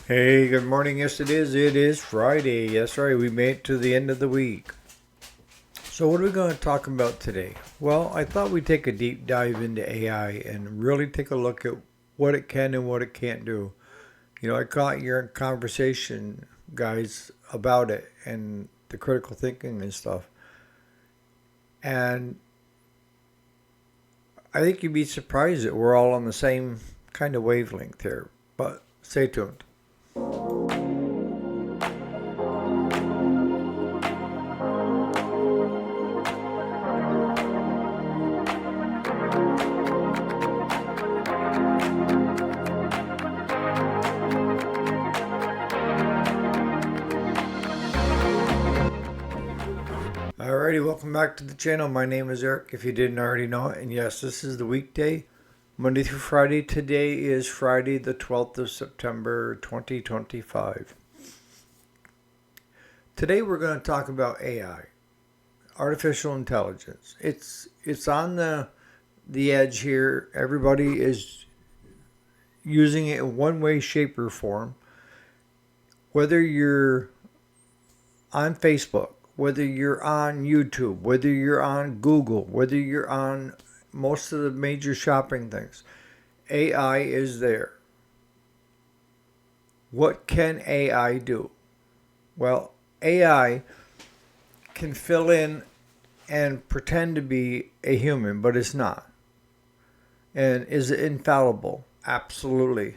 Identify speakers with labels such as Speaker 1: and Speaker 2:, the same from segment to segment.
Speaker 1: Hey, good morning. Yes, it is. It is Friday. Yes, right. We made it to the end of the week. So, what are we going to talk about today? Well, I thought we'd take a deep dive into AI and really take a look at what it can and what it can't do. I caught your conversation, guys, about it and the critical thinking and stuff. And I think you'd be surprised that we're all on the same kind of wavelength here. But stay tuned. Alrighty, welcome back to the channel. My name is Eric, if you didn't already know it. And yes, this is the weekday, Monday through Friday. Today is Friday, the 12th of September, 2025. Today we're going to talk about AI, artificial intelligence. It's on the edge here. Everybody is using it in one way, shape, or form. Whether you're on Facebook, whether you're on YouTube, whether you're on Google, whether you're on most of the major shopping things, AI is there. What can AI do? Well, AI can fill in and pretend to be a human, but it's not. And is it infallible? Absolutely.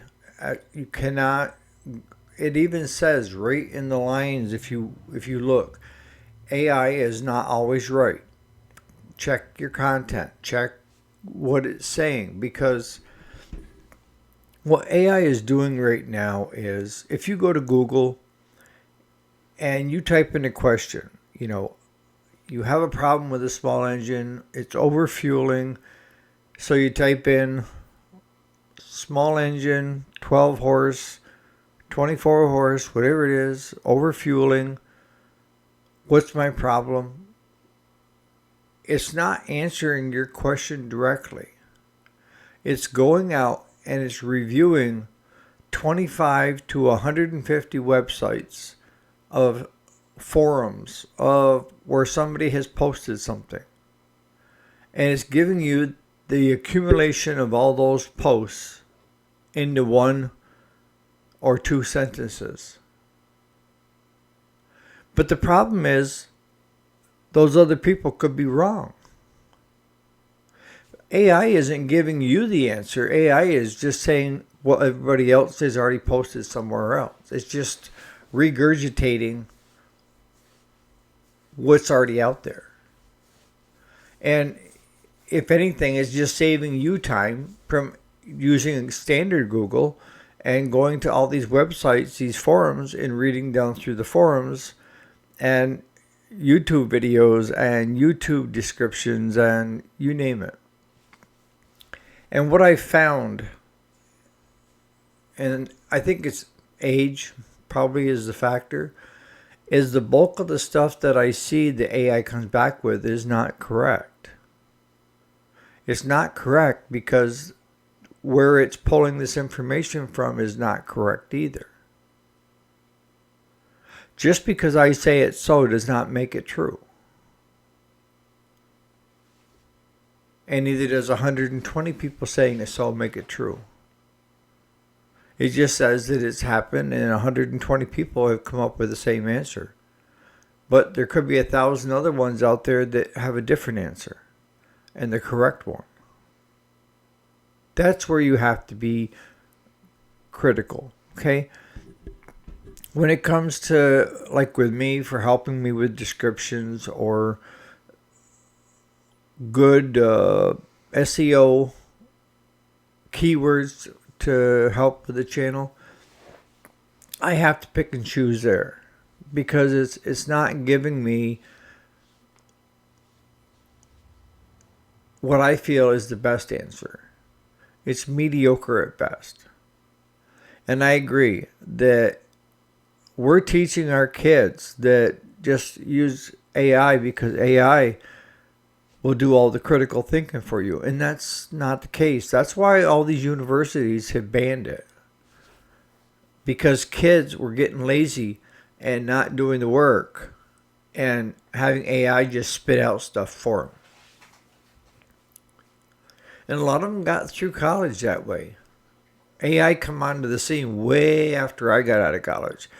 Speaker 1: You cannot. It even says right in the lines, if you look, AI is not always right. Check your content. Check what it's saying, because what AI is doing right now is, if you go to Google and you type in a question, you have a problem with a small engine, it's overfueling, so you type in small engine, 12 horse, 24 horse, whatever it is, overfueling. What's my problem? It's not answering your question directly. It's going out and it's reviewing 25 to 150 websites of forums of where somebody has posted something. And it's giving you the accumulation of all those posts into one or two sentences. But the problem is, those other people could be wrong. AI isn't giving you the answer. AI is just saying what everybody else has already posted somewhere else. It's just regurgitating what's already out there. And if anything, it's just saving you time from using standard Google and going to all these websites, these forums, and reading down through the forums and YouTube videos and YouTube descriptions and you name it. And what I found, and I think it's age probably is the factor, is the bulk of the stuff that I see the AI comes back with is not correct. It's not correct because where it's pulling this information from is not correct either. Just because I say it's so does not make it true. And neither does 120 people saying it's so make it true. It just says that it's happened and 120 people have come up with the same answer. But there could be 1,000 other ones out there that have a different answer and the correct one. That's where you have to be critical, okay? When it comes to, like with me, for helping me with descriptions or good SEO keywords to help with the channel, I have to pick and choose there because it's not giving me what I feel is the best answer. It's mediocre at best. And I agree that we're teaching our kids that just use AI because AI will do all the critical thinking for you. And that's not the case. That's why all these universities have banned it. because kids were getting lazy and not doing the work and having AI just spit out stuff for them. And a lot of them got through college that way. AI come onto the scene way after I got out of college.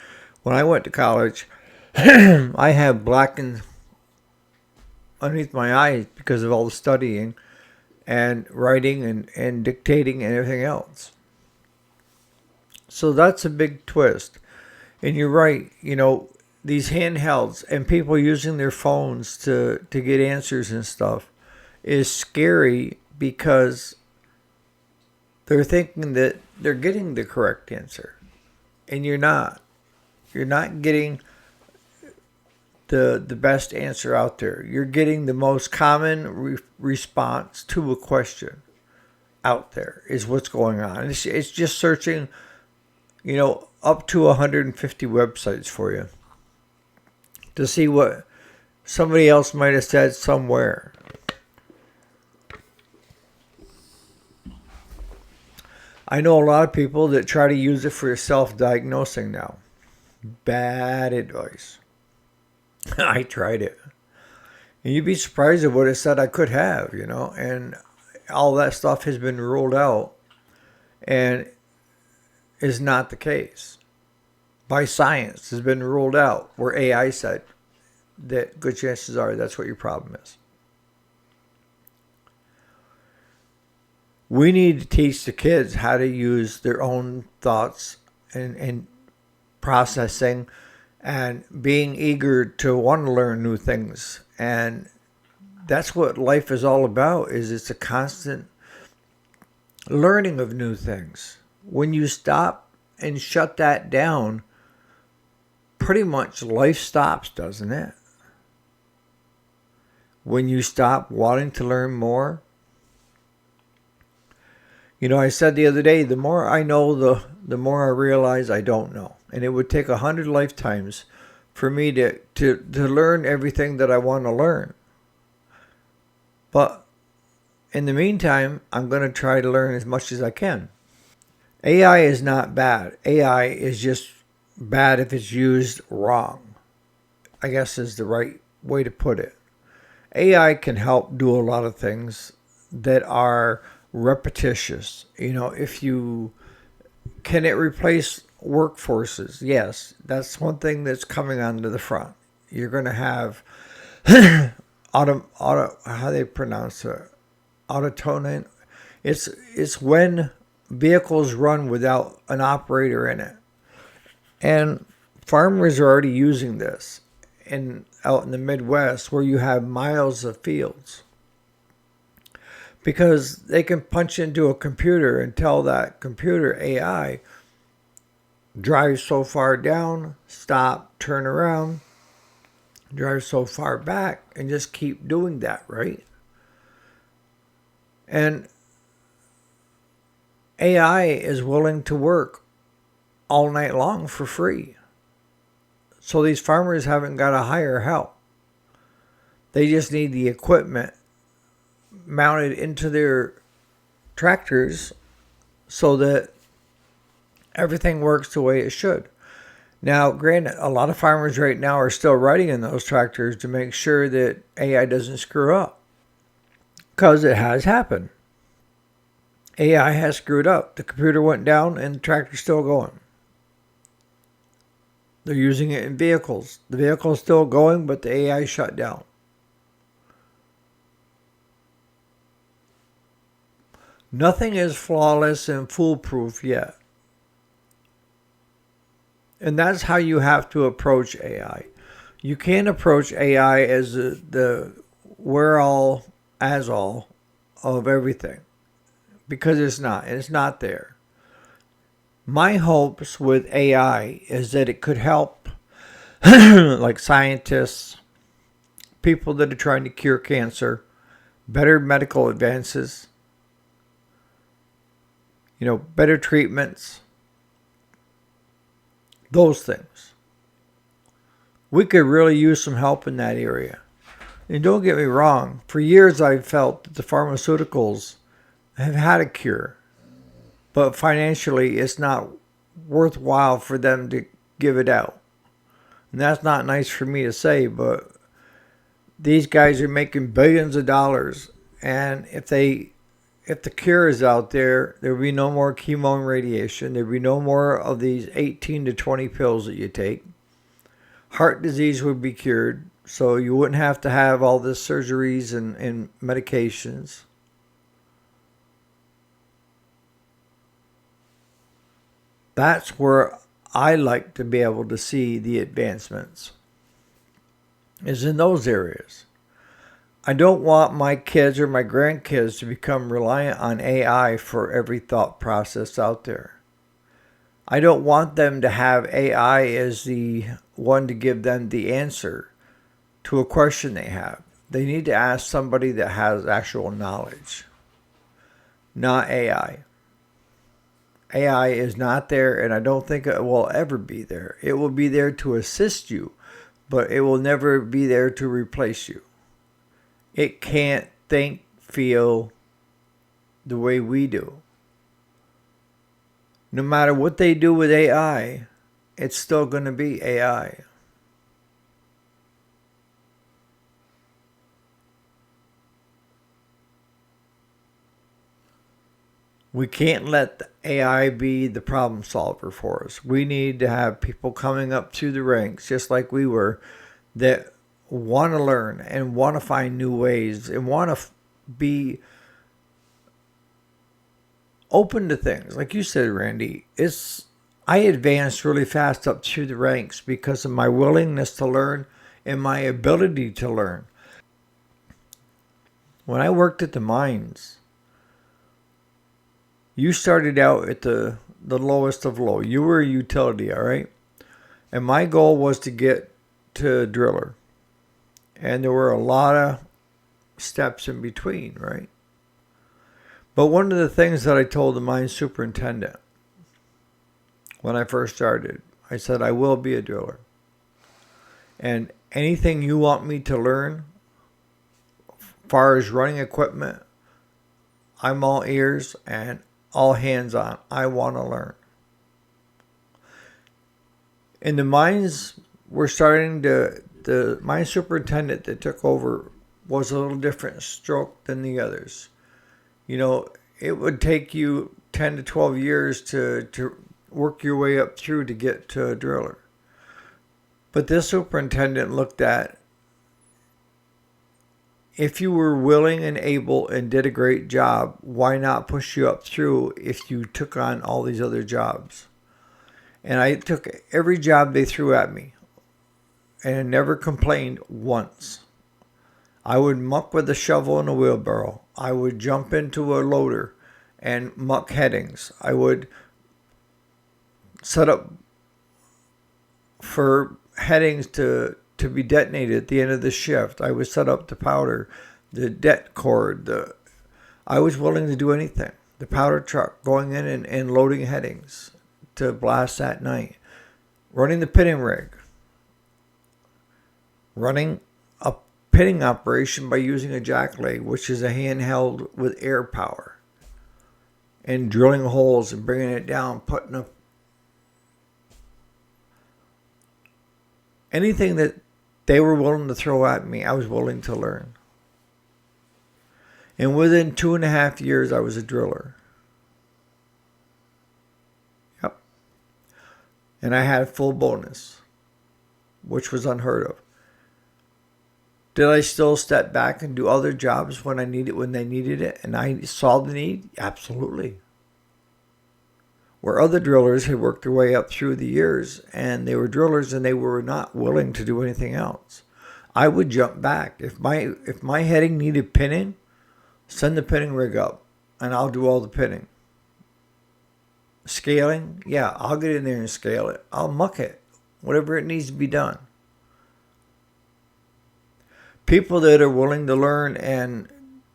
Speaker 1: When I went to college, I had blackened underneath my eyes because of all the studying and writing and dictating and everything else. So that's a big twist. And you're right, these handhelds and people using their phones to get answers and stuff is scary because they're thinking that they're getting the correct answer. And you're not. You're not getting the best answer out there. You're getting the most common response to a question out there is what's going on. It's just searching, up to 150 websites for you to see what somebody else might have said somewhere. I know a lot of people that try to use it for self-diagnosing now. Bad advice. I tried it. And you'd be surprised at what it said I could have, and all that stuff has been ruled out and is not the case. By science has been ruled out, where AI said that good chances are that's what your problem is. We need to teach the kids how to use their own thoughts and processing and being eager to want to learn new things. And that's what life is all about, is it's a constant learning of new things. When you stop and shut that down, pretty much life stops, doesn't it? When you stop wanting to learn more. I said the other day, the more I know, the more I realize I don't know. And it would take 100 lifetimes for me to learn everything that I want to learn. But in the meantime, I'm going to try to learn as much as I can. AI is not bad. AI is just bad if it's used wrong, I guess is the right way to put it. AI can help do a lot of things that are repetitious. Can it replace workforces? Yes, that's one thing that's coming onto the front. You're going to have how they pronounce it, autonomous. It's when vehicles run without an operator in it, and farmers are already using this out in the Midwest, where you have miles of fields, because they can punch into a computer and tell that computer AI, drive so far down, stop, turn around, drive so far back, and just keep doing that, right? And AI is willing to work all night long for free. So these farmers haven't got to hire help. They just need the equipment mounted into their tractors so that everything works the way it should. Now, granted, a lot of farmers right now are still riding in those tractors to make sure that AI doesn't screw up, because it has happened. AI has screwed up. The computer went down and the tractor's still going. They're using it in vehicles. The vehicle's still going, but the AI shut down. Nothing is flawless and foolproof yet. And that's how you have to approach AI. You can't approach AI as the we're all as all of everything, because it's not. It's not there. My hopes with AI is that it could help like scientists, people that are trying to cure cancer, better medical advances, better treatments, those things. We could really use some help in that area. And don't get me wrong, for years I've felt that the pharmaceuticals have had a cure, but financially it's not worthwhile for them to give it out. And that's not nice for me to say, but these guys are making billions of dollars. And if the cure is out there, there will be no more chemo and radiation. There will be no more of these 18 to 20 pills that you take. Heart disease would be cured, so you wouldn't have to have all this surgeries and medications. That's where I like to be able to see the advancements, is in those areas. I don't want my kids or my grandkids to become reliant on AI for every thought process out there. I don't want them to have AI as the one to give them the answer to a question they have. They need to ask somebody that has actual knowledge, not AI. AI is not there, and I don't think it will ever be there. It will be there to assist you, but it will never be there to replace you. It can't think, feel the way we do. No matter what they do with AI, it's still going to be AI. We can't let the AI be the problem solver for us. We need to have people coming up through the ranks, just like we were, that want to learn and want to find new ways and want to be open to things. Like you said, Randy, I advanced really fast up through the ranks because of my willingness to learn and my ability to learn. When I worked at the mines, you started out at the lowest of low. You were a utility, all right? And my goal was to get to driller. And there were a lot of steps in between, right? But one of the things that I told the mine superintendent when I first started, I said, I will be a driller. And anything you want me to learn, as far as running equipment, I'm all ears and all hands on. I want to learn. And the mines were starting to, the mine superintendent that took over was a little different stroke than the others. You know, it would take you 10 to 12 years to work your way up through to get to a driller. But this superintendent looked at, if you were willing and able and did a great job, why not push you up through if you took on all these other jobs? And I took every job they threw at me and never complained once. I would muck with a shovel and a wheelbarrow. I would jump into a loader and muck headings. I would set up for headings to be detonated at the end of the shift. I would set up the powder, the det cord. I was willing to do anything. The powder truck, going in and loading headings to blast that night. Running the pitting rig. Running a pitting operation by using a jackleg, which is a handheld with air power. And drilling holes and bringing it down, putting up anything that they were willing to throw at me, I was willing to learn. And within 2.5 years, I was a driller. Yep. And I had a full bonus, which was unheard of. Did I still step back and do other jobs when they needed it, and I saw the need? Absolutely. Where other drillers had worked their way up through the years, and they were drillers and they were not willing to do anything else, I would jump back. If my heading needed pinning, send the pinning rig up, and I'll do all the pinning. Scaling, yeah, I'll get in there and scale it. I'll muck it, whatever it needs to be done. People that are willing to learn and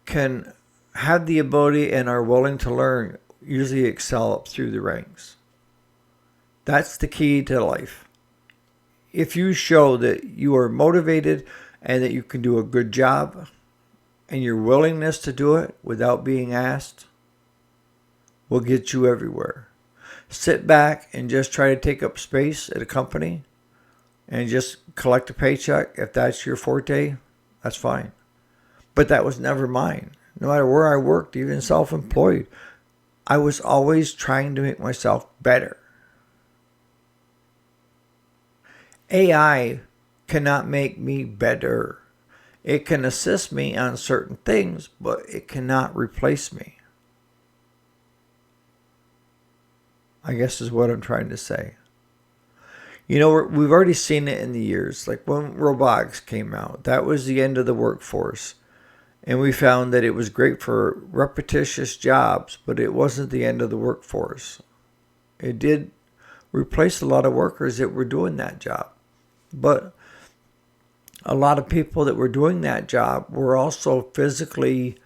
Speaker 1: can have the ability and are willing to learn usually excel up through the ranks. That's the key to life. If you show that you are motivated and that you can do a good job and your willingness to do it without being asked will get you everywhere. sit back and just try to take up space at a company and just collect a paycheck, if that's your forte, that's fine. But that was never mine. No matter where I worked, even self-employed, I was always trying to make myself better. AI cannot make me better. It can assist me on certain things, but it cannot replace me. I guess is what I'm trying to say. You know, we've already seen it in the years. Like when robotics came out, that was the end of the workforce. And we found that it was great for repetitious jobs, but it wasn't the end of the workforce. It did replace a lot of workers that were doing that job. But a lot of people that were doing that job were also physically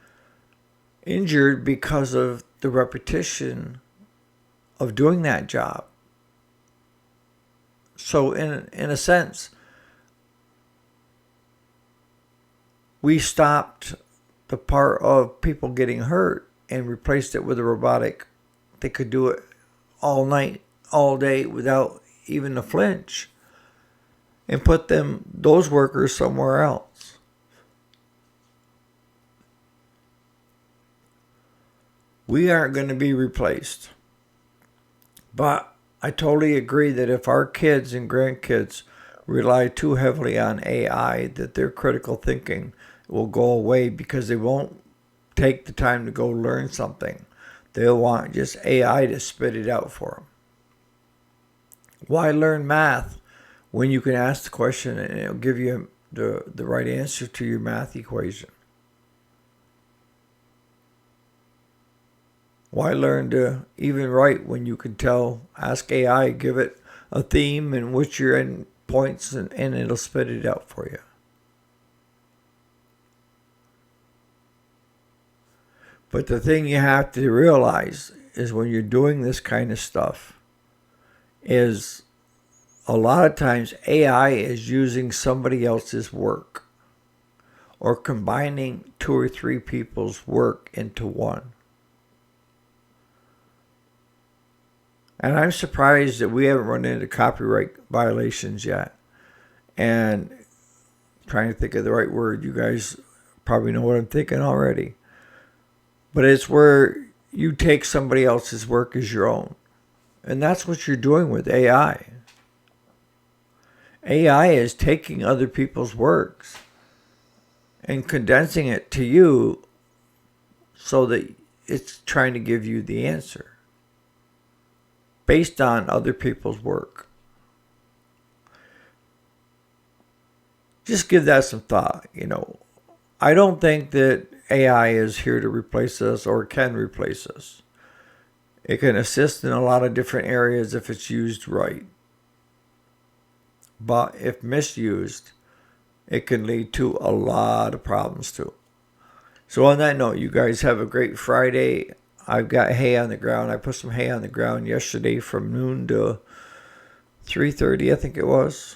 Speaker 1: injured because of the repetition of doing that job. So in a sense, we stopped the part of people getting hurt and replaced it with a robotic. They could do it all night, all day without even a flinch, and put those workers somewhere else. We aren't going to be replaced. But I totally agree that if our kids and grandkids rely too heavily on AI, that their critical thinking will go away because they won't take the time to go learn something. They'll want just AI to spit it out for them. Why learn math when you can ask the question and it'll give you the right answer to your math equation? Why learn to even write when you can ask AI, give it a theme and which your end points, and it'll spit it out for you? But the thing you have to realize is when you're doing this kind of stuff is a lot of times AI is using somebody else's work or combining 2 or 3 people's work into one. And I'm surprised that we haven't run into copyright violations yet. And I'm trying to think of the right word. You guys probably know what I'm thinking already. But it's where you take somebody else's work as your own. And that's what you're doing with AI. AI is taking other people's works and condensing it to you so that it's trying to give you the answer based on other people's work. Just give that some thought. I don't think that AI is here to replace us or can replace us. It can assist in a lot of different areas if it's used right. But if misused, it can lead to a lot of problems too. So on that note, you guys have a great Friday. I've got hay on the ground. I put some hay on the ground yesterday from noon to 3:30, I think it was.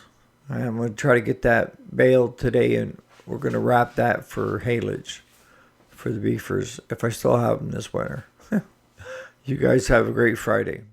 Speaker 1: I'm going to try to get that baled today, and we're going to wrap that for haylage for the beefers if I still have them this winter. You guys have a great Friday.